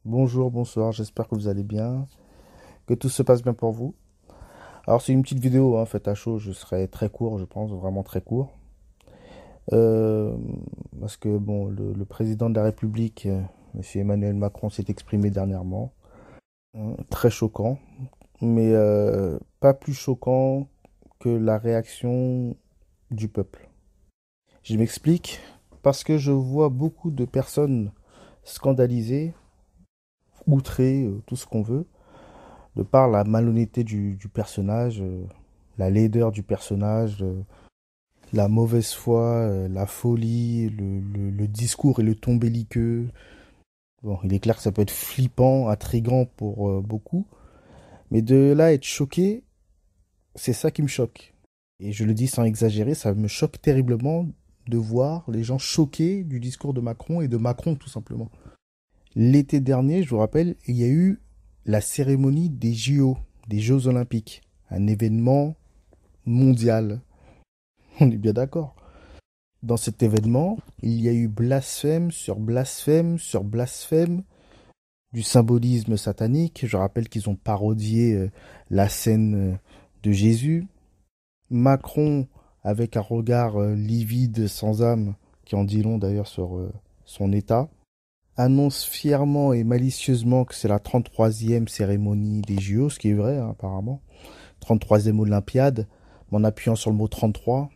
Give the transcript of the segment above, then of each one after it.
Bonjour, bonsoir, j'espère que vous allez bien, que tout se passe bien pour vous. Alors c'est une petite vidéo, hein, faite à chaud, je serai très court, je pense, vraiment très court. Euh, Parce que bon, le président de la République, Monsieur Emmanuel Macron, s'est exprimé dernièrement. Très choquant, mais pas plus choquant que la réaction du peuple. Je m'explique, parce que je vois beaucoup de personnes scandalisées, outrées, tout ce qu'on veut de par la malhonnêteté du personnage, la laideur du personnage, la mauvaise foi, la folie, le discours et le ton belliqueux. Bon, il est clair que ça peut être flippant, intriguant pour beaucoup, mais de là à être choqué, c'est ça qui me choque. Et je le dis sans exagérer, ça me choque terriblement de voir les gens choqués du discours de Macron et de Macron tout simplement. L'été dernier, je vous rappelle, il y a eu la cérémonie des JO, des Jeux Olympiques, un événement mondial. On est bien d'accord. Dans cet événement, il y a eu blasphème sur blasphème sur blasphème du symbolisme satanique. Je rappelle qu'ils ont parodié la scène de Jésus. Macron, avec un regard livide, sans âme, qui en dit long d'ailleurs sur son état, annonce fièrement et malicieusement que c'est la 33e cérémonie des JO, ce qui est vrai, hein, apparemment. 33e Olympiade, en appuyant sur le mot 33.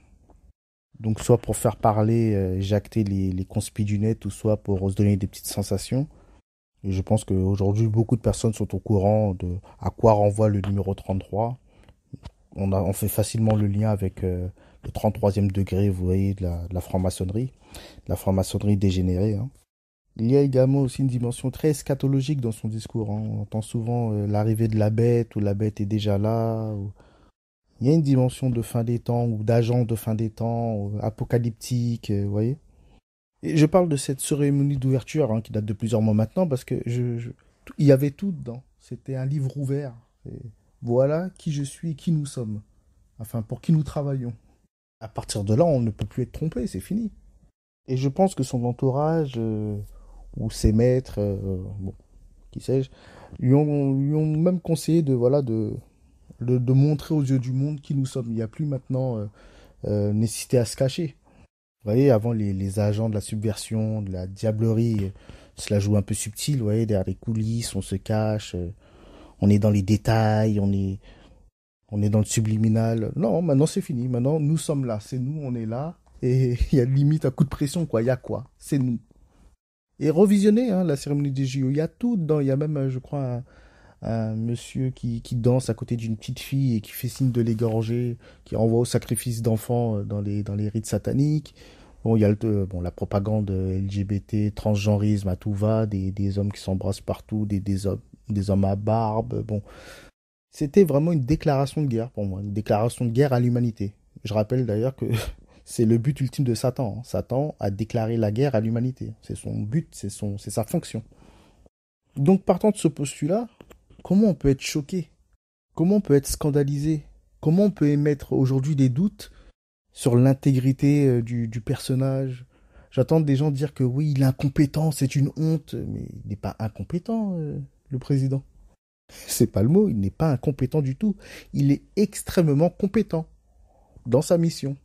Donc soit pour faire parler, jacter les conspis du net, ou soit pour se donner des petites sensations. Et je pense qu'aujourd'hui, beaucoup de personnes sont au courant de à quoi renvoie le numéro 33. On fait facilement le lien avec le 33e degré, vous voyez, de la franc-maçonnerie. La franc-maçonnerie dégénérée, hein. Il y a également aussi une dimension très eschatologique dans son discours, hein. On entend souvent l'arrivée de la bête, ou la bête est déjà là. Il y a une dimension de fin des temps, ou d'agent de fin des temps, apocalyptique, vous voyez. Et je parle de cette cérémonie d'ouverture, hein, qui date de plusieurs mois maintenant, parce que il y avait tout dedans. C'était un livre ouvert. Et voilà qui je suis et qui nous sommes. Enfin, pour qui nous travaillons. À partir de là, on ne peut plus être trompé, c'est fini. Et je pense que son entourage, ou ses maîtres, bon, qui sais-je, lui ont même conseillé de, voilà, de montrer aux yeux du monde qui nous sommes. Il n'y a plus maintenant nécessité à se cacher. Vous voyez, avant, les agents de la subversion, de la diablerie, cela joue un peu subtil, vous voyez, derrière les coulisses, on se cache, on est dans les détails, on est dans le subliminal. Non, maintenant c'est fini, maintenant nous sommes là, c'est nous, on est là, et il y a limite un coup de pression, quoi, il y a quoi, c'est nous. Et revisionnez, hein, la cérémonie des JO, il y a tout dedans, il y a même, je crois, un monsieur qui danse à côté d'une petite fille et qui fait signe de l'égorger, qui renvoie au sacrifice d'enfants dans les rites sataniques. Bon, il y a bon, la propagande LGBT, transgenrisme à tout va, des hommes qui s'embrassent partout, des hommes à barbe. Bon, c'était vraiment une déclaration de guerre pour moi, une déclaration de guerre à l'humanité. Je rappelle d'ailleurs que c'est le but ultime de Satan, hein. Satan a déclaré la guerre à l'humanité. C'est son but, c'est sa fonction. Donc, partant de ce postulat, comment on peut être choqué? Comment on peut être scandalisé? Comment on peut émettre aujourd'hui des doutes sur l'intégrité du personnage? J'attends des gens dire que oui, il est incompétent, c'est une honte, mais il n'est pas incompétent, le président. C'est pas le mot, il n'est pas incompétent du tout. Il est extrêmement compétent dans sa mission.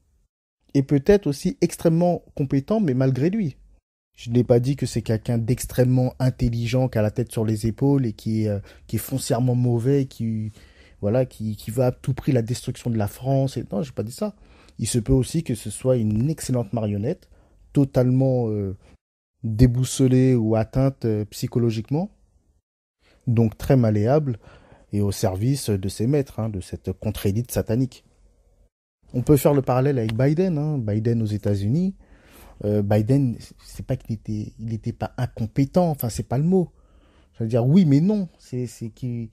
Et peut-être aussi extrêmement compétent, mais malgré lui. Je n'ai pas dit que c'est quelqu'un d'extrêmement intelligent, qui a la tête sur les épaules et qui est foncièrement mauvais, voilà, qui veut à tout prix la destruction de la France. Et non, j'ai pas dit ça. Il se peut aussi que ce soit une excellente marionnette, totalement déboussolée ou atteinte psychologiquement, donc très malléable et au service de ses maîtres, hein, de cette contre-élite satanique. On peut faire le parallèle avec Biden, hein, Biden aux États-Unis. Biden, c'est pas il était pas incompétent, enfin c'est pas le mot. Je veux dire oui mais non, c'est qui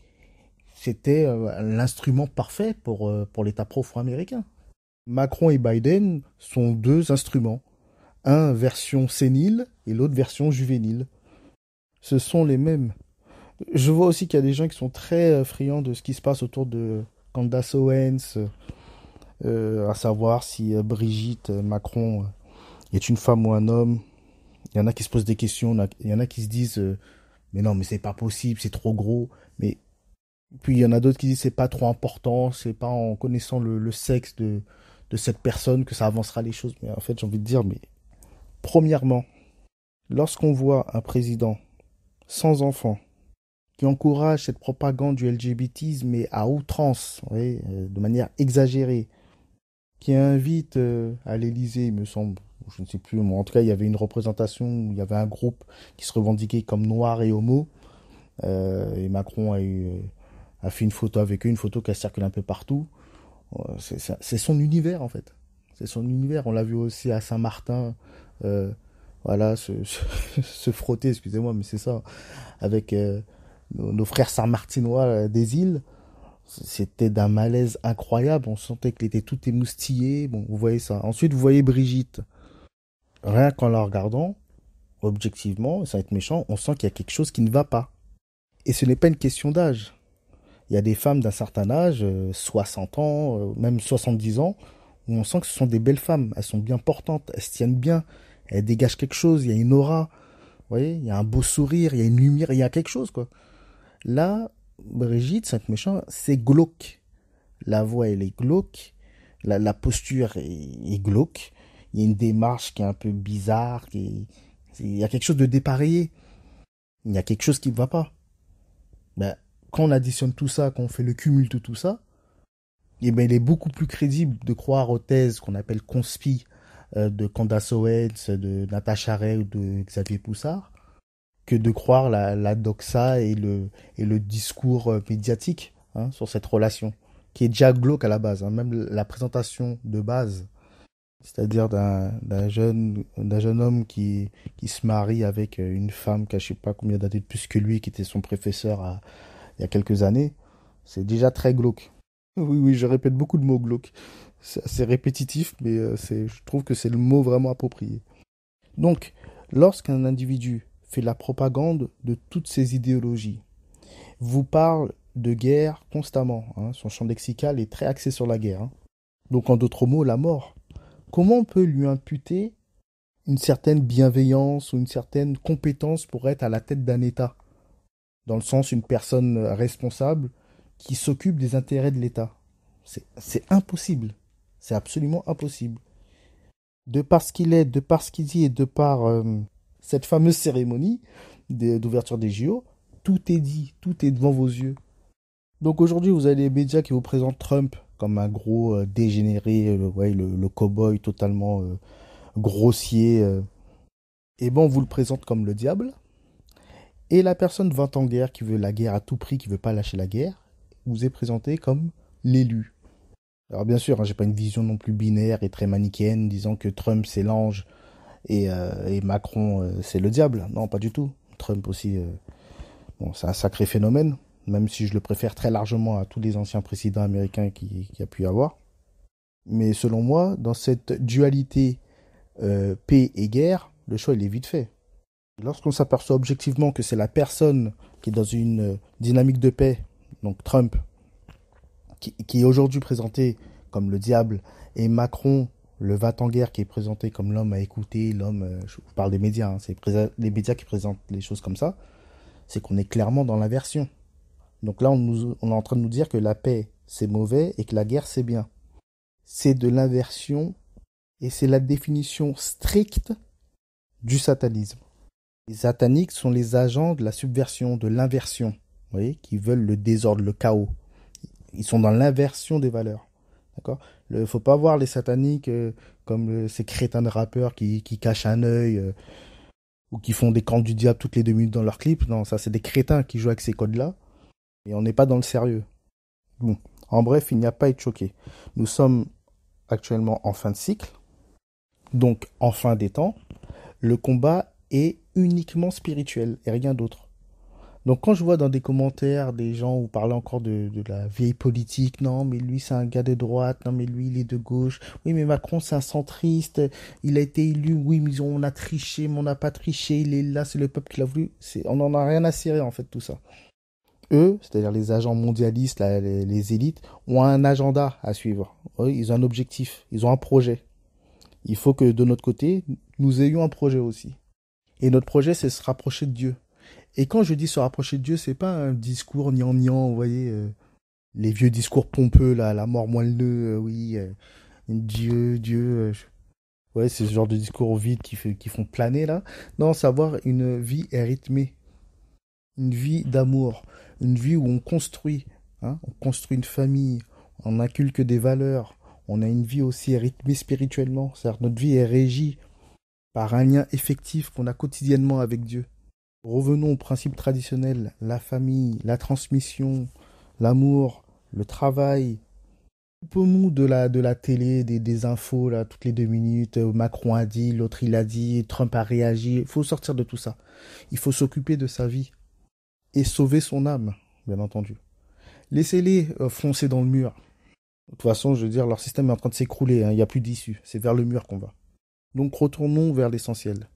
c'était l'instrument parfait pour l'État profond américain. Macron et Biden sont deux instruments, un version sénile et l'autre version juvénile. Ce sont les mêmes. Je vois aussi qu'il y a des gens qui sont très friands de ce qui se passe autour de Candace Owens, à savoir si Brigitte Macron est une femme ou un homme. Il y en a qui se posent des questions, il y en a qui se disent Mais non, mais c'est pas possible, c'est trop gros. Mais puis il y en a d'autres qui disent c'est pas trop important, c'est pas en connaissant le sexe de cette personne que ça avancera les choses. Mais en fait, j'ai envie de dire, mais premièrement, lorsqu'on voit un président sans enfant qui encourage cette propagande du LGBTisme, mais à outrance, ouais, de manière exagérée, qui invite à l'Élysée, il me semble, je ne sais plus, mais en tout cas, il y avait une représentation où il y avait un groupe qui se revendiquait comme noir et homo, et Macron a fait une photo avec eux, une photo qui a circulé un peu partout. C'est son univers, en fait. C'est son univers. On l'a vu aussi à Saint-Martin, euh, voilà, se frotter, excusez-moi, mais c'est ça, avec nos frères saint-martinois des îles. C'était d'un malaise incroyable. On sentait qu'il était tout émoustillé. Bon, vous voyez ça. Ensuite, vous voyez Brigitte. Rien qu'en la regardant, objectivement, sans être méchant, on sent qu'il y a quelque chose qui ne va pas. Et ce n'est pas une question d'âge. Il y a des femmes d'un certain âge, 60 ans, même 70 ans, où on sent que ce sont des belles femmes. Elles sont bien portantes, elles se tiennent bien, elles dégagent quelque chose, il y a une aura. Vous voyez, il y a un beau sourire, il y a une lumière, il y a quelque chose, quoi. Là, Brigitte, sans être méchant, c'est glauque. La voix, elle est glauque. La posture est glauque. Il y a une démarche qui est un peu bizarre. Il y a quelque chose de dépareillé. Il y a quelque chose qui ne va pas. Ben, quand on additionne tout ça, quand on fait le cumul de tout ça, eh ben, il est beaucoup plus crédible de croire aux thèses qu'on appelle conspi de Candace Owens, de Natacha Ray ou de Xavier Poussard, que de croire la doxa et le discours médiatique, hein, sur cette relation, qui est déjà glauque à la base, hein, même la présentation de base, c'est-à-dire d'un jeune homme qui se marie avec une femme qui a je sais pas combien d'années de plus que lui, qui était son professeur il y a quelques années, c'est déjà très glauque. Oui, oui, je répète beaucoup de mots glauques. C'est assez répétitif, mais je trouve que c'est le mot vraiment approprié. Donc, lorsqu'un individu fait la propagande de toutes ces idéologies, vous parle de guerre constamment, hein, son champ lexical est très axé sur la guerre, hein. Donc, en d'autres mots, la mort. Comment on peut lui imputer une certaine bienveillance ou une certaine compétence pour être à la tête d'un État? Dans le sens, une personne responsable qui s'occupe des intérêts de l'État. C'est impossible. C'est absolument impossible. De par ce qu'il est, de par ce qu'il dit et de par cette fameuse cérémonie d'ouverture des JO, tout est dit, tout est devant vos yeux. Donc aujourd'hui, vous avez les médias qui vous présentent Trump comme un gros dégénéré, ouais, le cow-boy totalement grossier. Et bon, on vous le présente comme le diable. Et la personne 20 en guerre qui veut la guerre à tout prix, qui veut pas lâcher la guerre, vous est présentée comme l'élu. Alors bien sûr, hein, j'ai pas une vision non plus binaire et très manichéenne disant que Trump c'est l'ange et Macron c'est le diable. Non, pas du tout. Trump aussi, bon, c'est un sacré phénomène, même si je le préfère très largement à tous les anciens présidents américains qui a pu y avoir. Mais selon moi, dans cette dualité paix et guerre, le choix il est vite fait. Lorsqu'on s'aperçoit objectivement que c'est la personne qui est dans une dynamique de paix, donc Trump, qui est aujourd'hui présenté comme le diable, et Macron, le va-t-en-guerre, qui est présenté comme l'homme à écouter, l'homme, je vous parle des médias, hein, c'est les médias qui présentent les choses comme ça, c'est qu'on est clairement dans l'inversion. Donc là, on est en train de nous dire que la paix, c'est mauvais et que la guerre, c'est bien. C'est de l'inversion et c'est la définition stricte du satanisme. Les sataniques sont les agents de la subversion, de l'inversion, vous voyez, qui veulent le désordre, le chaos. Ils sont dans l'inversion des valeurs. D'accord. Il ne faut pas voir les sataniques comme ces crétins de rappeurs qui cachent un œil ou qui font des camps du diable toutes les 2 minutes dans leurs clips. Non, ça c'est des crétins qui jouent avec ces codes-là. Et on n'est pas dans le sérieux. Bon, en bref, il n'y a pas à être choqué. Nous sommes actuellement en fin de cycle, donc en fin des temps. Le combat est uniquement spirituel et rien d'autre. Donc quand je vois dans des commentaires des gens où parlent encore de la vieille politique, non mais lui c'est un gars de droite, non mais lui il est de gauche, oui mais Macron c'est un centriste, il a été élu, oui mais on a triché, mais on n'a pas triché, il est là, c'est le peuple qui l'a voulu, on n'en a rien à cirer en fait tout ça. Eux, c'est-à-dire les agents mondialistes, là, les élites, ont un agenda à suivre, oui, ils ont un objectif, ils ont un projet. Il faut que de notre côté, nous ayons un projet aussi. Et notre projet c'est se rapprocher de Dieu. Et quand je dis se rapprocher de Dieu, c'est pas un discours gnangnan, vous voyez, les vieux discours pompeux, là, la mort moelleux, oui, Dieu, Dieu. Ouais, c'est ce genre de discours vide qui font planer, là. Non, savoir une vie est rythmée, une vie d'amour, une vie où on construit, hein, on construit une famille, on inculque des valeurs, on a une vie aussi rythmée spirituellement, c'est-à-dire notre vie est régie par un lien effectif qu'on a quotidiennement avec Dieu. Revenons au principe traditionnel, la famille, la transmission, l'amour, le travail. Coupons-nous de la télé, des infos, là, toutes les 2 minutes. Macron a dit, l'autre il a dit, Trump a réagi. Il faut sortir de tout ça. Il faut s'occuper de sa vie et sauver son âme, bien entendu. Laissez-les foncer dans le mur. De toute façon, je veux dire, leur système est en train de s'écrouler, hein. Il n'y a plus d'issue. C'est vers le mur qu'on va. Donc retournons vers l'essentiel.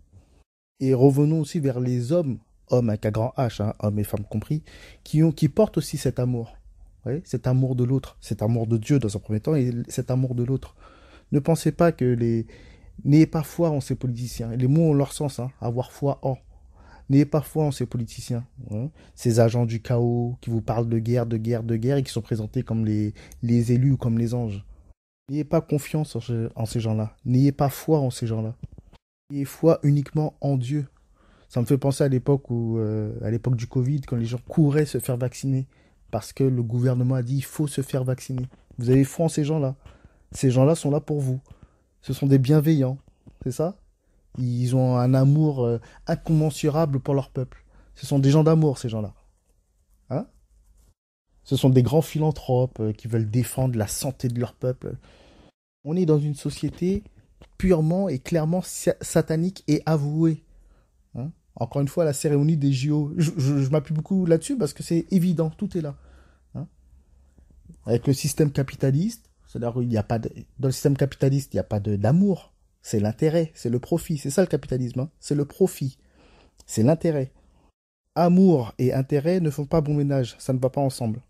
Et revenons aussi vers les hommes avec un grand H, hein, hommes et femmes compris, qui portent aussi cet amour. Ouais, cet amour de l'autre, cet amour de Dieu dans un premier temps et cet amour de l'autre. Ne pensez pas que les... N'ayez pas foi en ces politiciens. Les mots ont leur sens, hein, avoir foi en. N'ayez pas foi en ces politiciens, hein, ces agents du chaos qui vous parlent de guerre, de guerre, de guerre et qui sont présentés comme les élus ou comme les anges. N'ayez pas confiance en ces gens-là. N'ayez pas foi en ces gens-là. Ayez foi uniquement en Dieu. Ça me fait penser à l'époque du Covid, quand les gens couraient se faire vacciner parce que le gouvernement a dit il faut se faire vacciner. Vous avez foi en ces gens-là. Ces gens-là sont là pour vous. Ce sont des bienveillants, c'est ça? Ils ont un amour incommensurable pour leur peuple. Ce sont des gens d'amour, ces gens-là. Hein? Ce sont des grands philanthropes qui veulent défendre la santé de leur peuple. On est dans une société purement et clairement satanique et avouée. Hein. Encore une fois, la cérémonie des JO, je m'appuie beaucoup là-dessus parce que c'est évident, tout est là. Hein. Avec le système capitaliste, c'est-à-dire il n'y a pas dans le système capitaliste, il n'y a pas d'amour, c'est l'intérêt, c'est le profit, c'est ça le capitalisme, hein. C'est le profit, c'est l'intérêt. Amour et intérêt ne font pas bon ménage, ça ne va pas ensemble.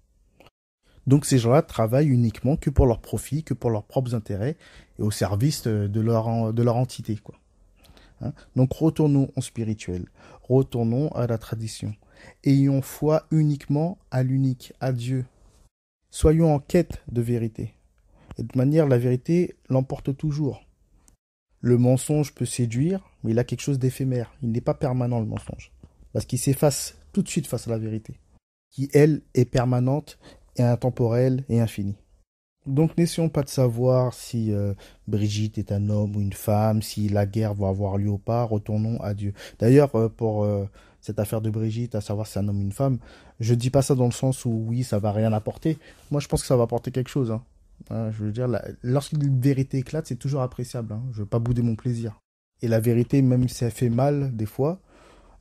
Donc ces gens-là travaillent uniquement que pour leur profit, que pour leurs propres intérêts et au service de leur entité, quoi. Hein. Donc retournons au spirituel, retournons à la tradition. Ayons foi uniquement à l'unique, à Dieu. Soyons en quête de vérité. Et de manière, la vérité l'emporte toujours. Le mensonge peut séduire, mais il a quelque chose d'éphémère. Il n'est pas permanent, le mensonge. Parce qu'il s'efface tout de suite face à la vérité, qui, elle, est permanente, et intemporelle et infinie. Donc n'essayons pas de savoir si Brigitte est un homme ou une femme, si la guerre va avoir lieu ou pas, retournons à Dieu. D'ailleurs, pour cette affaire de Brigitte, à savoir si c'est un homme ou une femme, je dis pas ça dans le sens où oui, ça va rien apporter. Moi, je pense que ça va apporter quelque chose. Hein. Je veux dire, lorsqu'une vérité éclate, c'est toujours appréciable. Hein. Je veux pas bouder mon plaisir. Et la vérité, même si elle fait mal, des fois,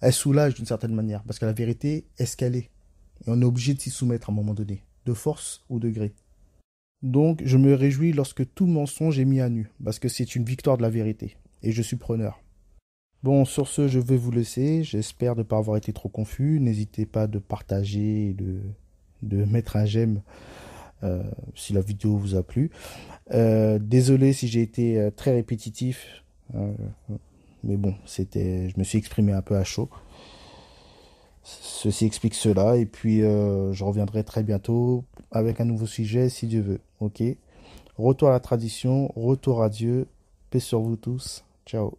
elle soulage d'une certaine manière. Parce que la vérité est ce qu'elle est. Et on est obligé de s'y soumettre à un moment donné, de force ou de gré. Donc, je me réjouis lorsque tout mensonge est mis à nu, parce que c'est une victoire de la vérité, et je suis preneur. Bon, sur ce, je vais vous laisser. J'espère ne pas avoir été trop confus. N'hésitez pas de partager et de mettre un j'aime si la vidéo vous a plu. Désolé si j'ai été très répétitif, mais bon, je me suis exprimé un peu à chaud. Ceci explique cela, et puis je reviendrai très bientôt avec un nouveau sujet si Dieu veut. Ok. Retour à la tradition, retour à Dieu. Paix sur vous tous. Ciao.